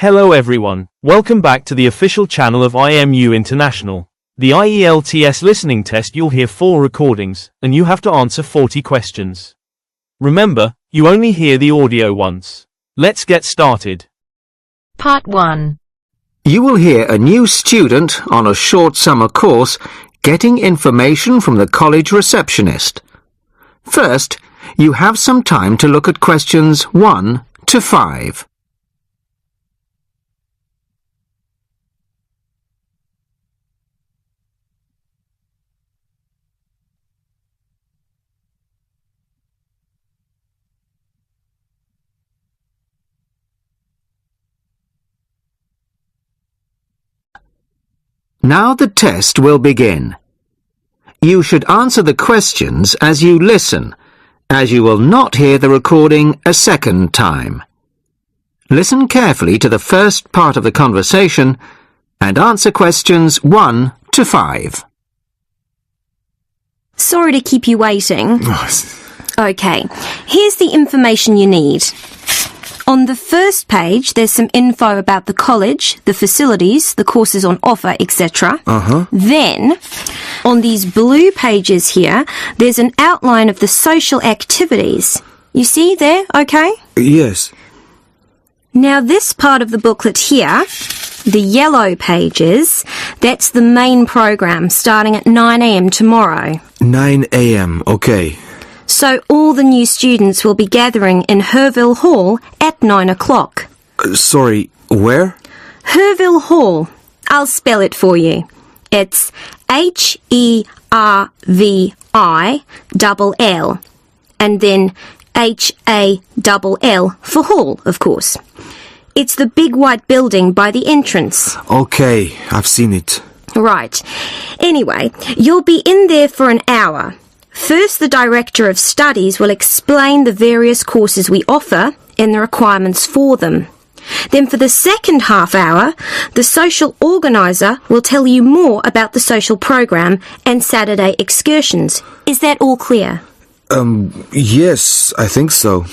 Hello everyone, welcome back to the official channel of IMU International. The IELTS listening test, you'll hear 4 recordings, and you have to answer 40 questions. Remember, you only hear the audio once. Let's get started. Part 1. You will hear a new student on a short summer course getting information from the college receptionist. First, you have some time to look at questions 1 to 5. Now the test will begin. You should answer the questions as you listen, as you will not hear the recording a second time. Listen carefully to the first part of the conversation and answer questions 1 to 5. Sorry to keep you waiting. Okay, here's the information you need. On the first page, there's some info about the college, the facilities, the courses on offer, etc. Then, on these blue pages here, there's an outline of the social activities. You see there, okay? Yes. Now, this part of the booklet here, the yellow pages, that's the main program starting at 9 a.m. tomorrow. 9 a.m., okay. So all the new students will be gathering in Hervill Hall at 9 o'clock. Sorry, where? Hervill Hall. I'll spell it for you. It's Hervill, and then Hall for hall, of course. It's the big white building by the entrance. Okay, I've seen it. Right. Anyway, you'll be in there for an hour. First, the Director of Studies will explain the various courses we offer and the requirements for them. Then for the second half hour, the Social Organiser will tell you more about the social program and Saturday excursions. Is that all clear? Yes, I think so.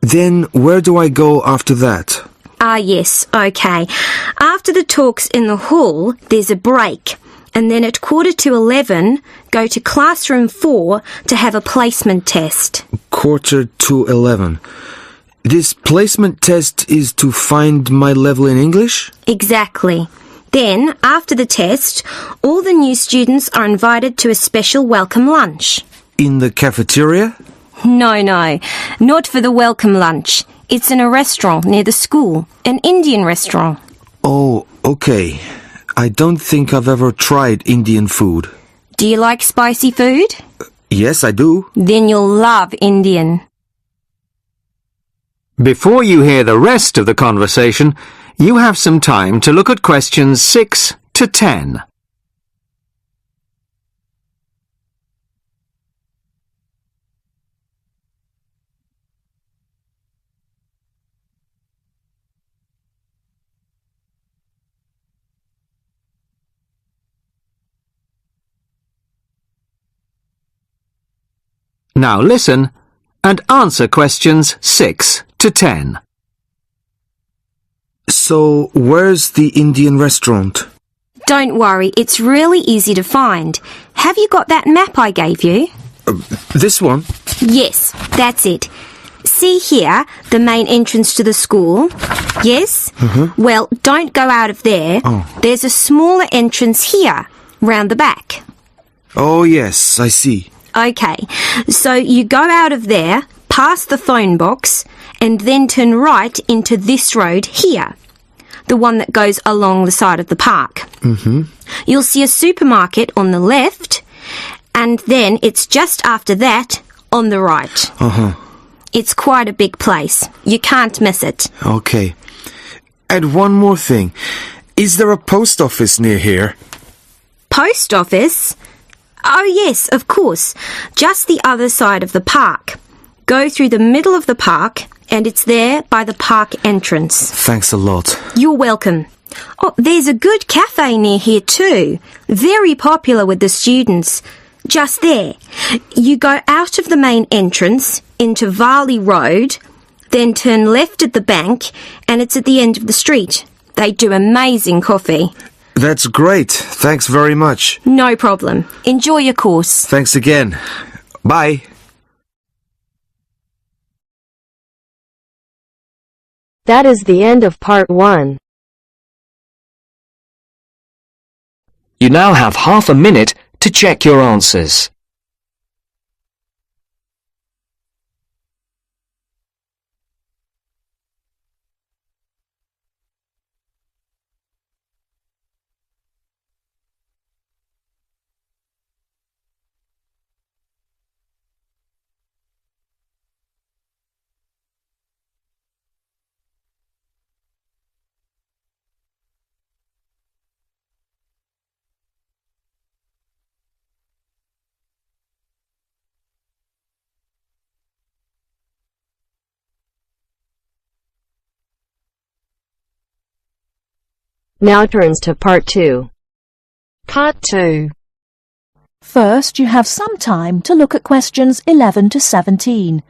Then where do I go after that? Yes, okay. After the talks in the hall, there's a break. And then at 11:15, go to classroom 4 to have a placement test. 11:45. This placement test is to find my level in English? Exactly. Then, after the test, all the new students are invited to a special welcome lunch. In the cafeteria? No, not for the welcome lunch. It's in a restaurant near the school, an Indian restaurant. Oh, okay. I don't think I've ever tried Indian food. Do you like spicy food? Yes, I do. Then you'll love Indian. Before you hear the rest of the conversation, you have some time to look at questions 6 to 10. Now listen and answer questions 6 to 10. So, where's the Indian restaurant? Don't worry, it's really easy to find. Have you got that map I gave you? This one? Yes, that's it. See here, the main entrance to the school? Yes? Well, don't go out of there. There's a smaller entrance here, round the back. Oh, yes, I see. Okay, so you go out of there, past the phone box, and then turn right into this road here, the one that goes along the side of the park. You'll see a supermarket on the left, and then it's just after that on the right. It's quite a big place. You can't miss it. Okay. And one more thing. Is there a post office near here? Post office? Oh yes, of course. Just the other side of the park. Go through the middle of the park and it's there by the park entrance. Thanks a lot. You're welcome. Oh, there's a good cafe near here too. Very popular with the students. Just there. You go out of the main entrance into Varley Road, then turn left at the bank and it's at the end of the street. They do amazing coffee. That's great. Thanks very much. No problem. Enjoy your course. Thanks again. Bye. That is the end of part 1. You now have half a minute to check your answers. Now turns to part 2. Part 2. First, you have some time to look at questions 11 to 17.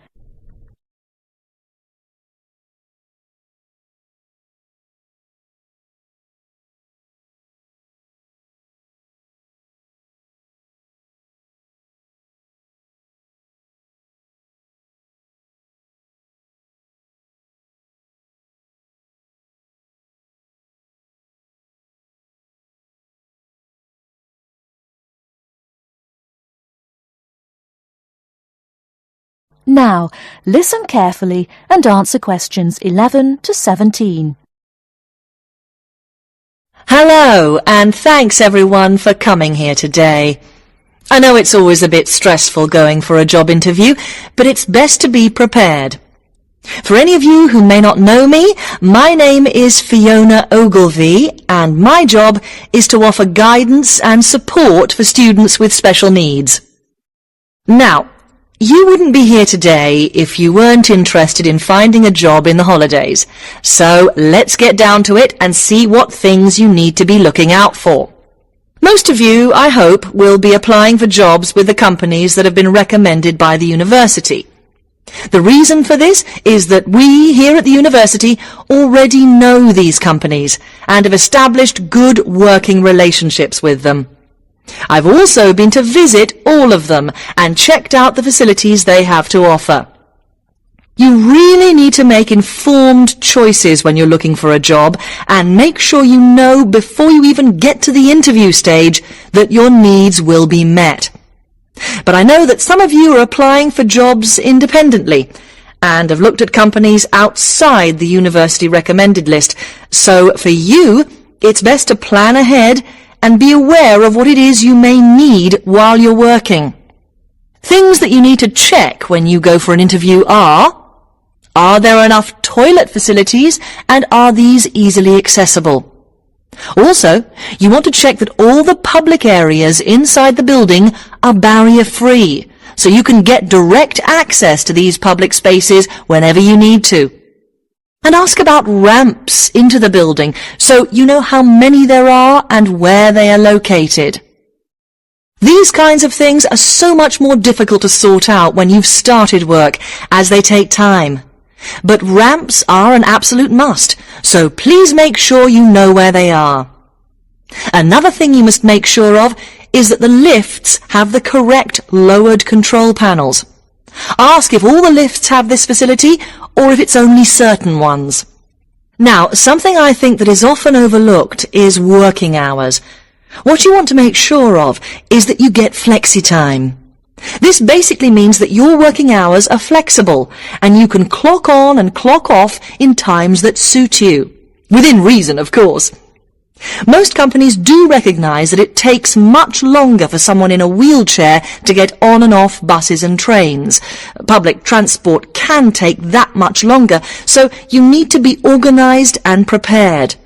Now, listen carefully and answer questions 11 to 17. Hello, and thanks everyone for coming here today. I know it's always a bit stressful going for a job interview, but it's best to be prepared. For any of you who may not know me, my name is Fiona Ogilvie, and my job is to offer guidance and support for students with special needs. Now, you wouldn't be here today if you weren't interested in finding a job in the holidays. So let's get down to it and see what things you need to be looking out for. Most of you, I hope, will be applying for jobs with the companies that have been recommended by the university. The reason for this is that we here at the university already know these companies and have established good working relationships with them. I've also been to visit all of them and checked out the facilities they have to offer. You really need to make informed choices when you're looking for a job and make sure you know before you even get to the interview stage that your needs will be met. But I know that some of you are applying for jobs independently and have looked at companies outside the university recommended list. So for you, it's best to plan ahead and be aware of what it is you may need while you're working. Things that you need to check when you go for an interview are there enough toilet facilities and are these easily accessible? Also, you want to check that all the public areas inside the building are barrier-free, so you can get direct access to these public spaces whenever you need to. And ask about ramps into the building, so you know how many there are and where they are located. These kinds of things are so much more difficult to sort out when you've started work, as they take time. But ramps are an absolute must, so please make sure you know where they are. Another thing you must make sure of is that the lifts have the correct lowered control panels. Ask if all the lifts have this facility or if it's only certain ones. Now, something I think that is often overlooked is working hours. What you want to make sure of is that you get flexi time. This basically means that your working hours are flexible and you can clock on and clock off in times that suit you. Within reason, of course. Most companies do recognize that it takes much longer for someone in a wheelchair to get on and off buses and trains. Public transport can take that much longer, so you need to be organized and prepared.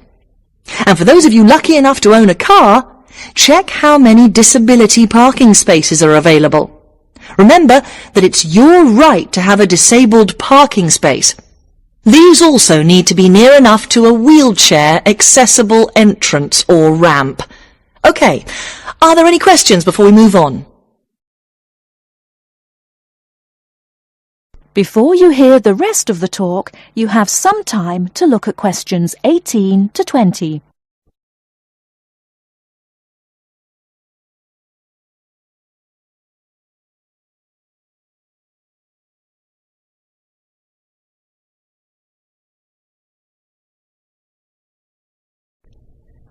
And for those of you lucky enough to own a car, check how many disability parking spaces are available. Remember that it's your right to have a disabled parking space. These also need to be near enough to a wheelchair accessible entrance or ramp. Okay, are there any questions before we move on? Before you hear the rest of the talk, you have some time to look at questions 18 to 20.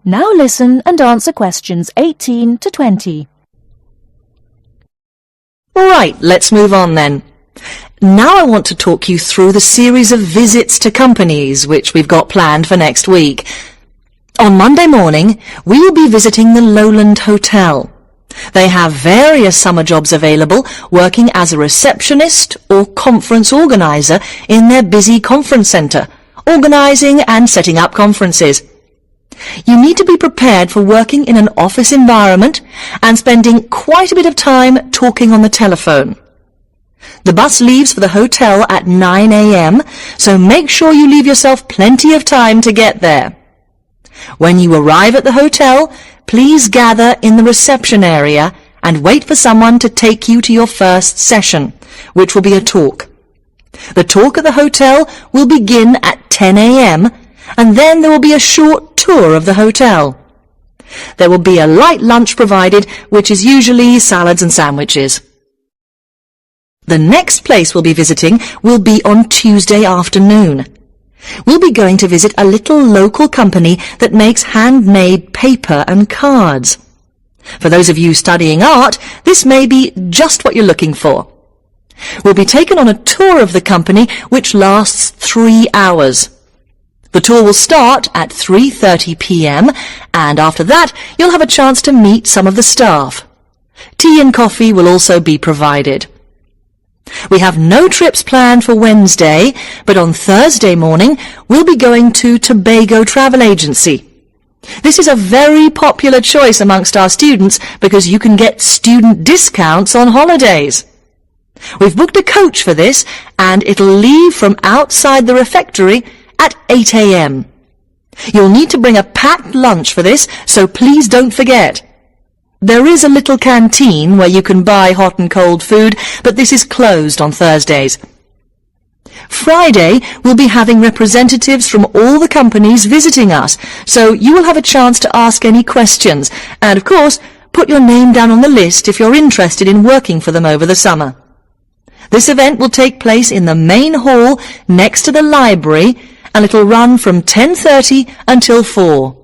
Now listen and answer questions 18 to 20. Right, let's move on then. Now I want to talk you through the series of visits to companies which we've got planned for next week. On Monday morning, we will be visiting the Lowland Hotel. They have various summer jobs available, working as a receptionist or conference organiser in their busy conference centre, organising and setting up conferences. You need to be prepared for working in an office environment and spending quite a bit of time talking on the telephone. The bus leaves for the hotel at 9 a.m, so make sure you leave yourself plenty of time to get there. When you arrive at the hotel, please gather in the reception area and wait for someone to take you to your first session, which will be a talk. The talk at the hotel will begin at 10 a.m, and then there will be a short tour of the hotel. There will be a light lunch provided, which is usually salads and sandwiches. The next place we'll be visiting will be on Tuesday afternoon. We'll be going to visit a little local company that makes handmade paper and cards. For those of you studying art, this may be just what you're looking for. We'll be taken on a tour of the company which lasts 3 hours. The tour will start at 3:30 p.m, and after that you'll have a chance to meet some of the staff. Tea and coffee will also be provided. We have no trips planned for Wednesday, but on Thursday morning we'll be going to Tobago Travel Agency. This is a very popular choice amongst our students because you can get student discounts on holidays. We've booked a coach for this, and it'll leave from outside the refectory at 8 a.m. You'll need to bring a packed lunch for this, so please don't forget. There is a little canteen where you can buy hot and cold food, but this is closed on Thursdays. Friday, we'll be having representatives from all the companies visiting us, so you will have a chance to ask any questions, and of course, put your name down on the list if you're interested in working for them over the summer. This event will take place in the main hall next to the library, and it'll run from 10:30 until 4.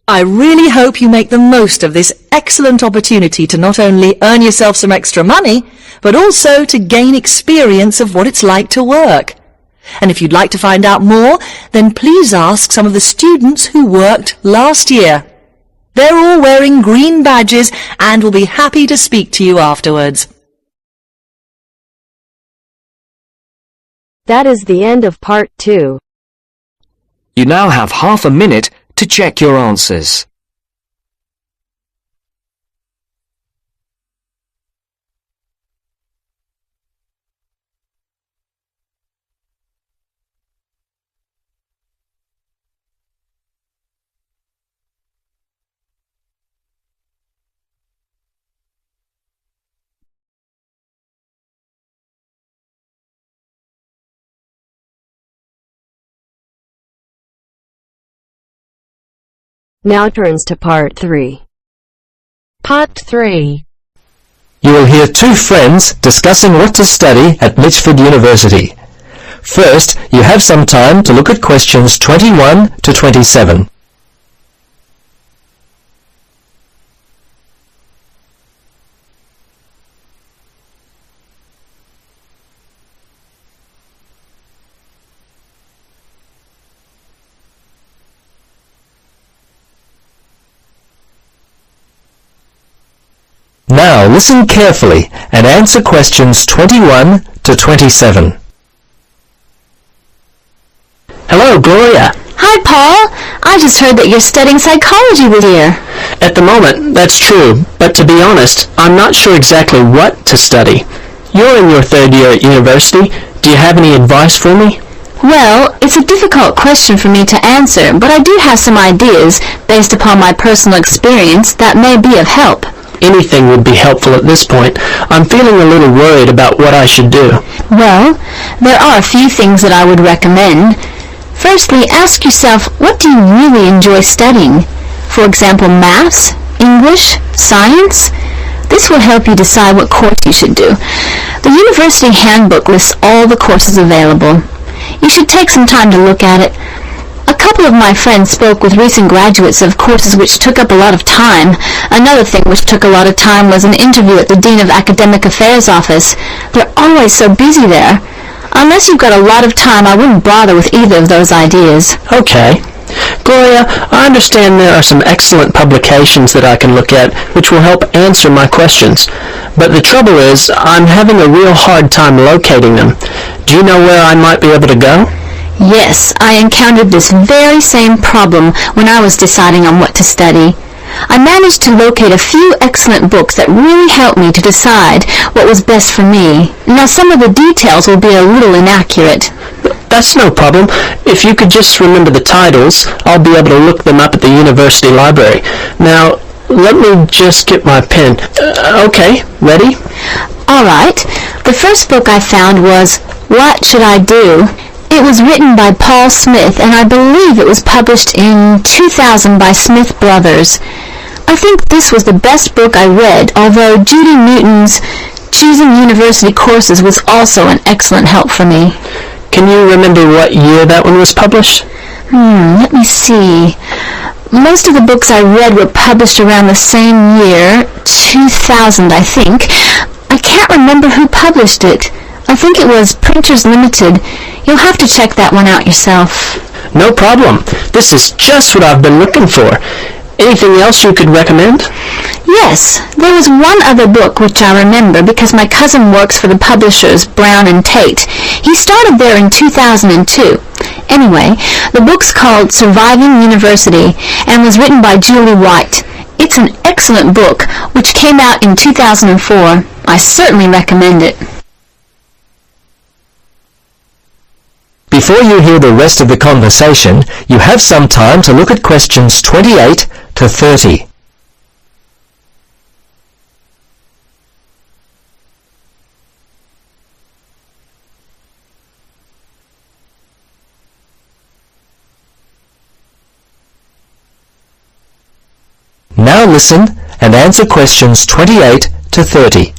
I really hope you make the most of this excellent opportunity to not only earn yourself some extra money, but also to gain experience of what it's like to work. And if you'd like to find out more, then please ask some of the students who worked last year. They're all wearing green badges and will be happy to speak to you afterwards. That is the end of part 2. You now have half a minute to check your answers. Now turns to part 3. Part 3. You will hear two friends discussing what to study at Mitchford University. First, you have some time to look at questions 21 to 27. Now listen carefully and answer questions 21 to 27. Hello, Gloria. Hi, Paul. I just heard that you're studying psychology this year. At the moment, that's true, but to be honest, I'm not sure exactly what to study. You're in your 3rd year at university. Do you have any advice for me? Well, it's a difficult question for me to answer, but I do have some ideas based upon my personal experience that may be of help. anything would be helpful at this point. I'm feeling a little worried about what I should do. Well, there are a few things that I would recommend. Firstly, ask yourself, what do you really enjoy studying? For example, maths, English, science? This will help you decide what course you should do. The university handbook lists all the courses available. You should take some time to look at it. A couple of my friends spoke with recent graduates of courses which took up a lot of time. Another thing which took a lot of time was an interview at the Dean of Academic Affairs office. They're always so busy there. Unless you've got a lot of time, I wouldn't bother with either of those ideas. Okay. Gloria, I understand there are some excellent publications that I can look at which will help answer my questions. But the trouble is, I'm having a real hard time locating them. Do you know where I might be able to go? Yes, I encountered this very same problem when I was deciding on what to study. I managed to locate a few excellent books that really helped me to decide what was best for me. Now, some of the details will be a little inaccurate. That's no problem. If you could just remember the titles, I'll be able to look them up at the university library. Now, let me just get my pen. Okay, ready? All right. The first book I found was What Should I Do? It was written by Paul Smith, and I believe it was published in 2000 by Smith Brothers. I think this was the best book I read, although Judy Newton's Choosing University Courses was also an excellent help for me. Can you remember what year that one was published? Let me see. Most of the books I read were published around the same year, 2000, I think. I can't remember who published it. I think it was Printers Limited. You'll have to check that one out yourself. No problem. This is just what I've been looking for. Anything else you could recommend? Yes, there was one other book which I remember because my cousin works for the publishers Brown and Tate. He started there in 2002. Anyway, the book's called Surviving University and was written by Julie White. It's an excellent book which came out in 2004. I certainly recommend it. Before you hear the rest of the conversation, you have some time to look at questions 28 to 30. Now listen and answer questions 28 to 30.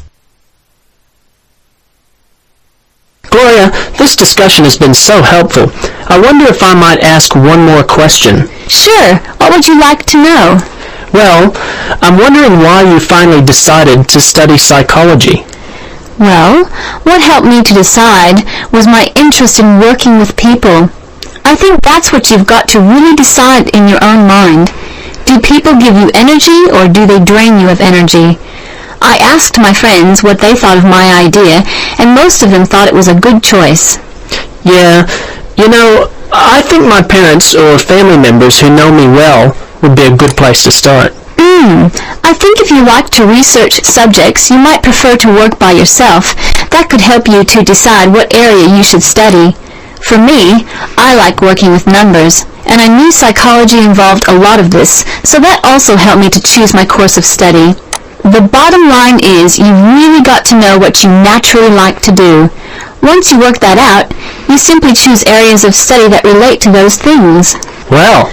Gloria, this discussion has been so helpful. I wonder if I might ask one more question. Sure. What would you like to know? Well, I'm wondering why you finally decided to study psychology. Well, what helped me to decide was my interest in working with people. I think that's what you've got to really decide in your own mind. Do people give you energy or do they drain you of energy? I asked my friends what they thought of my idea, and most of them thought it was a good choice. Yeah, you know, I think my parents or family members who know me well would be a good place to start. I think if you like to research subjects, you might prefer to work by yourself. That could help you to decide what area you should study. For me, I like working with numbers, and I knew psychology involved a lot of this, so that also helped me to choose my course of study. The bottom line is you really got to know what you naturally like to do. Once you work that out, you simply choose areas of study that relate to those things. Well,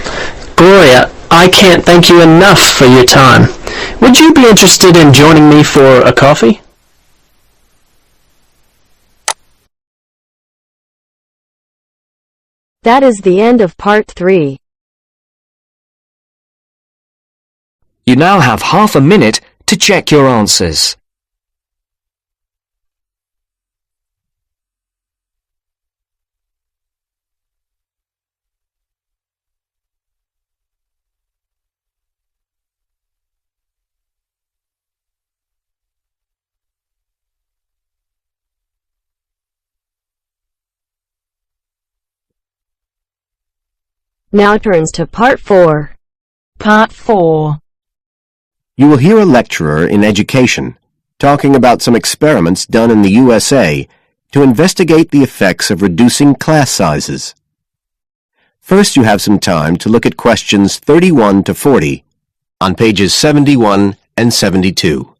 Gloria, I can't thank you enough for your time. Would you be interested in joining me for a coffee? That is the end of part 3. You now have half a minute to check your answers. Now turns to part 4. Part 4. You will hear a lecturer in education talking about some experiments done in the USA to investigate the effects of reducing class sizes. First, you have some time to look at questions 31 to 40 on pages 71 and 72.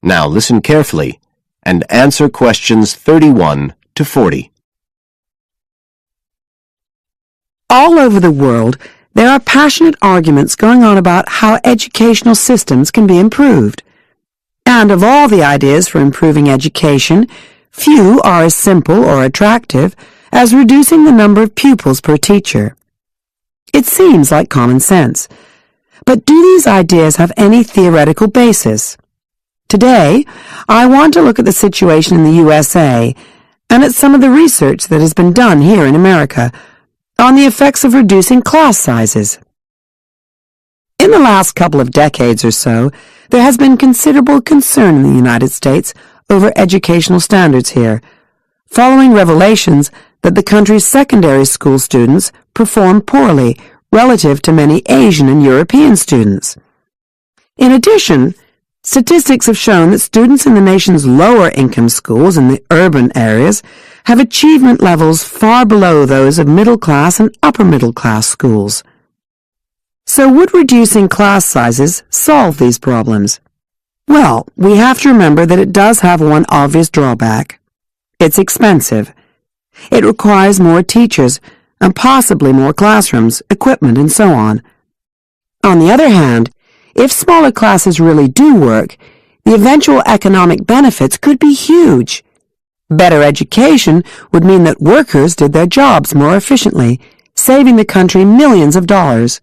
Now listen carefully and answer questions 31 to 40. All over the world, there are passionate arguments going on about how educational systems can be improved. And of all the ideas for improving education, few are as simple or attractive as reducing the number of pupils per teacher. It seems like common sense. But do these ideas have any theoretical basis? Today, I want to look at the situation in the USA and at some of the research that has been done here in America on the effects of reducing class sizes. In the last couple of decades or so, there has been considerable concern in the United States over educational standards here, following revelations that the country's secondary school students perform poorly relative to many Asian and European students. In addition, statistics have shown that students in the nation's lower income schools in the urban areas have achievement levels far below those of middle-class and upper-middle-class schools. So would reducing class sizes solve these problems? Well, we have to remember that it does have one obvious drawback. It's expensive. It requires more teachers and possibly more classrooms, equipment, and so on. On the other hand, if smaller classes really do work, the eventual economic benefits could be huge. Better education would mean that workers did their jobs more efficiently, saving the country millions of dollars.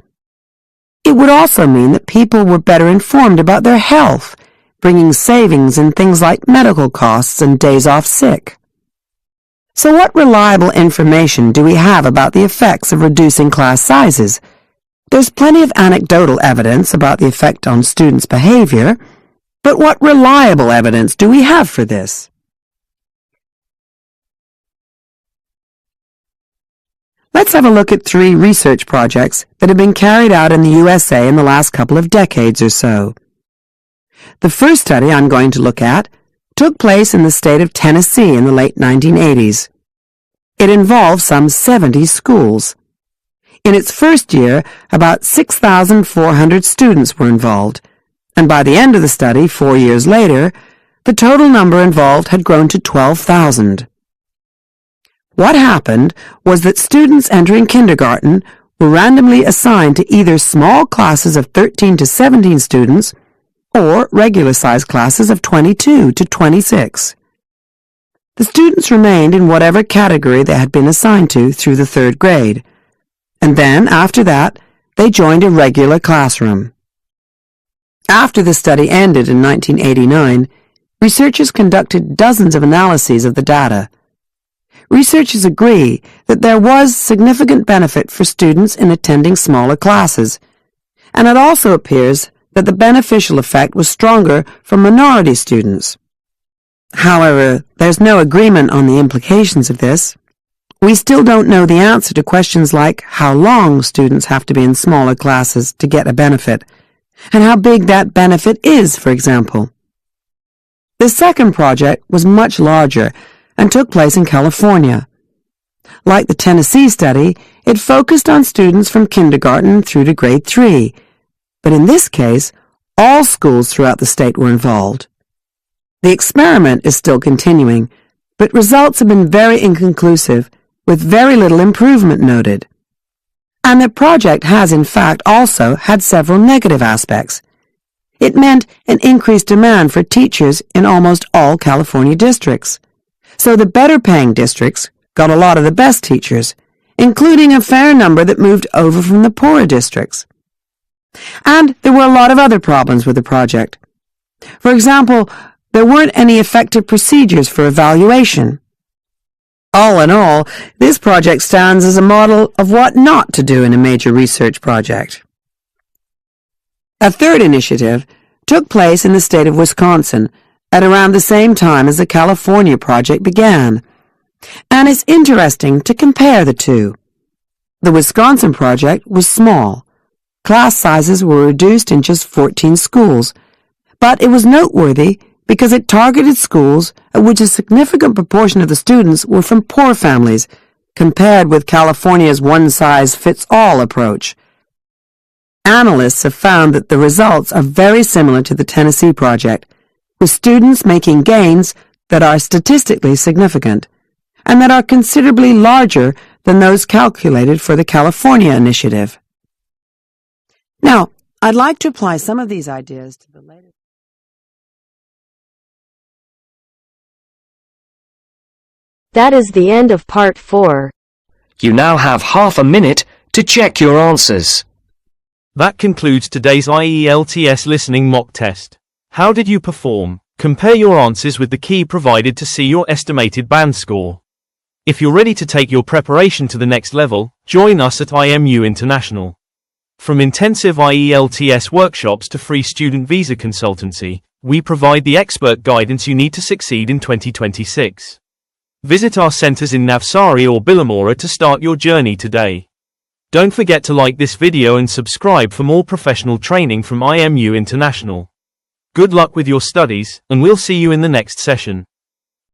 It would also mean that people were better informed about their health, bringing savings in things like medical costs and days off sick. So what reliable information do we have about the effects of reducing class sizes? There's plenty of anecdotal evidence about the effect on students' behavior, but what reliable evidence do we have for this? Let's have a look at 3 research projects that have been carried out in the USA in the last couple of decades or so. The first study I'm going to look at took place in the state of Tennessee in the late 1980s. It involved some 70 schools. In its first year, about 6,400 students were involved, and by the end of the study, 4 years later, the total number involved had grown to 12,000. What happened was that students entering kindergarten were randomly assigned to either small classes of 13 to 17 students or regular-sized classes of 22 to 26. The students remained in whatever category they had been assigned to through the 3rd grade. And then, after that, they joined a regular classroom. After the study ended in 1989, researchers conducted dozens of analyses of the data. Researchers agree that there was significant benefit for students in attending smaller classes, and it also appears that the beneficial effect was stronger for minority students. However, there's no agreement on the implications of this. We still don't know the answer to questions like how long students have to be in smaller classes to get a benefit, and how big that benefit is, for example. The second project was much larger and took place in California. Like the Tennessee study, it focused on students from kindergarten through to grade 3, but in this case, all schools throughout the state were involved. The experiment is still continuing, but results have been very inconclusive, with very little improvement noted. And the project has in fact also had several negative aspects. It meant an increased demand for teachers in almost all California districts. So the better-paying districts got a lot of the best teachers, including a fair number that moved over from the poorer districts. And there were a lot of other problems with the project. For example, there weren't any effective procedures for evaluation. All in all, this project stands as a model of what not to do in a major research project. A third initiative took place in the state of Wisconsin at around the same time as the California project began, and it's interesting to compare the two. The Wisconsin project was small. Class sizes were reduced in just 14 schools, but it was noteworthy because it targeted schools at which a significant proportion of the students were from poor families, compared with California's one-size-fits-all approach. Analysts have found that the results are very similar to the Tennessee project, with students making gains that are statistically significant, and that are considerably larger than those calculated for the California initiative. Now, I'd like to apply some of these ideas to the latest. That is the end of part 4. You now have half a minute to check your answers. That concludes today's IELTS listening mock test. How did you perform? Compare your answers with the key provided to see your estimated band score. If you're ready to take your preparation to the next level, join us at IMU International. From intensive IELTS workshops to free student visa consultancy, we provide the expert guidance you need to succeed in 2026. Visit our centers in Navsari or Billamora to start your journey today. Don't forget to like this video and subscribe for more professional training from IMU International. Good luck with your studies, and we'll see you in the next session.